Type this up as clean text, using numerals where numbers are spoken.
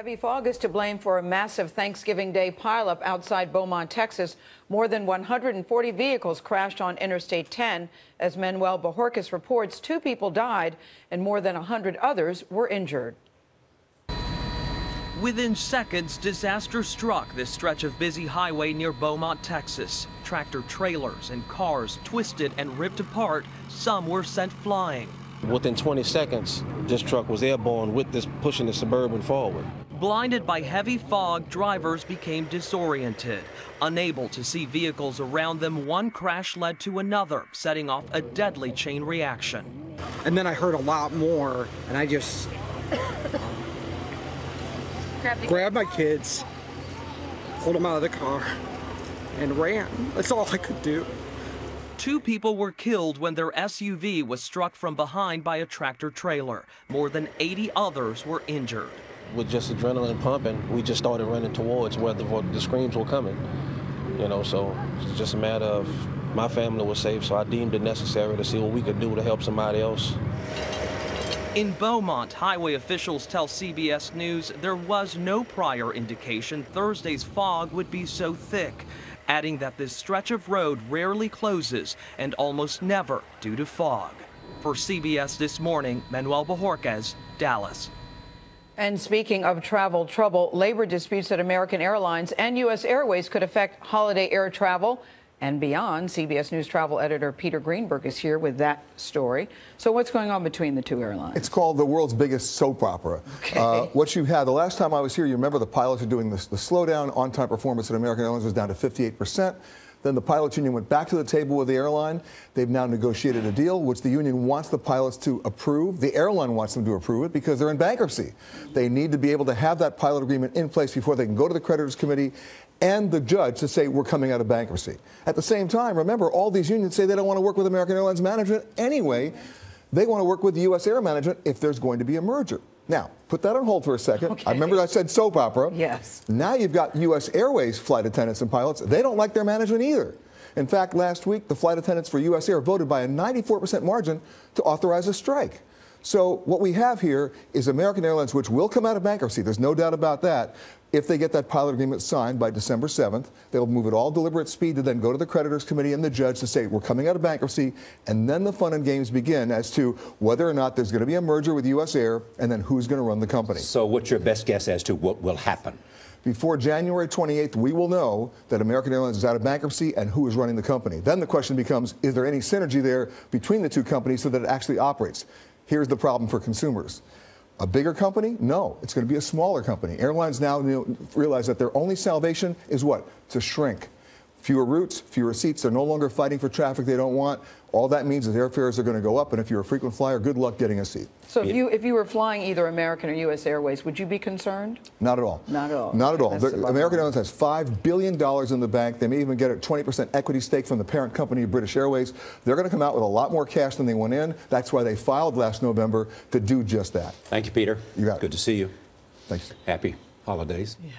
Heavy fog is to blame for a massive Thanksgiving Day pileup outside Beaumont, Texas. More than 140 vehicles crashed on Interstate 10. As Manuel Bojorquez reports, 2 people died and more than 100 others were injured. Within seconds, disaster struck this stretch of busy highway near Beaumont, Texas. Tractor trailers and cars twisted and ripped apart. Some were sent flying. Within 20 seconds, this truck was airborne with this pushing the Suburban forward. Blinded by heavy fog, drivers became disoriented. Unable to see vehicles around them, one crash led to another, setting off a deadly chain reaction. And then I heard a lot more, and I just grabbed my kids, pulled them out of the car, and ran. That's all I could do. 2 people were killed when their SUV was struck from behind by a tractor trailer. More than 80 others were injured. With just adrenaline pumping, we just started running towards where the screams were coming. So it's just a matter of my family was safe, so I deemed it necessary to see what we could do to help somebody else. In Beaumont, highway officials tell CBS News there was no prior indication Thursday's fog would be so thick, adding that this stretch of road rarely closes and almost never due to fog. For CBS This Morning, Manuel Bojorquez, Dallas. And speaking of travel trouble, labor disputes at American Airlines and U.S. Airways could affect holiday air travel and beyond. CBS News travel editor Peter Greenberg is here with that story. So what's going on between the 2 airlines? It's called the world's biggest soap opera. Okay. What you had, the last time I was here, you remember the pilots are doing this, the slowdown on-time performance at American Airlines was down to 58%. Then the pilots union went back to the table with the airline. They've now negotiated a deal, which the union wants the pilots to approve. The airline wants them to approve it because they're in bankruptcy. They need to be able to have that pilot agreement in place before they can go to the creditors committee and the judge to say we're coming out of bankruptcy. At the same time, remember, all these unions say they don't want to work with American Airlines management anyway. They want to work with the U.S. Air management if there's going to be a merger. Now, put that on hold for a second. Okay. I remember I said soap opera. Yes. Now you've got U.S. Airways flight attendants and pilots. They don't like their management either. In fact, last week, the flight attendants for U.S. Air voted by a 94% margin to authorize a strike. So what we have here is American Airlines, which will come out of bankruptcy. There's no doubt about that. If they get that pilot agreement signed by December 7th, they'll move at all deliberate speed to then go to the creditors committee and the judge to say we're coming out of bankruptcy, and then the fun and games begin as to whether or not there's going to be a merger with U.S. Air and then who's going to run the company. So what's your best guess as to what will happen? Before January 28th, we will know that American Airlines is out of bankruptcy and who is running the company. Then the question becomes, is there any synergy there between the 2 companies so that it actually operates? Here's the problem for consumers. A bigger company? No, it's going to be a smaller company. Airlines now realize that their only salvation is what? To shrink. Fewer routes, fewer seats. They're no longer fighting for traffic they don't want. All that means is airfares are going to go up, and if you're a frequent flyer, good luck getting a seat. So if you were flying either American or U.S. Airways, would you be concerned? Not at all. Not at all. Not at all. Okay, American Airlines has $5 billion in the bank. They may even get a 20% equity stake from the parent company, British Airways. They're going to come out with a lot more cash than they went in. That's why they filed last November to do just that. Thank you, Peter. You got it. Good to see you. Thanks. Happy holidays. Yeah.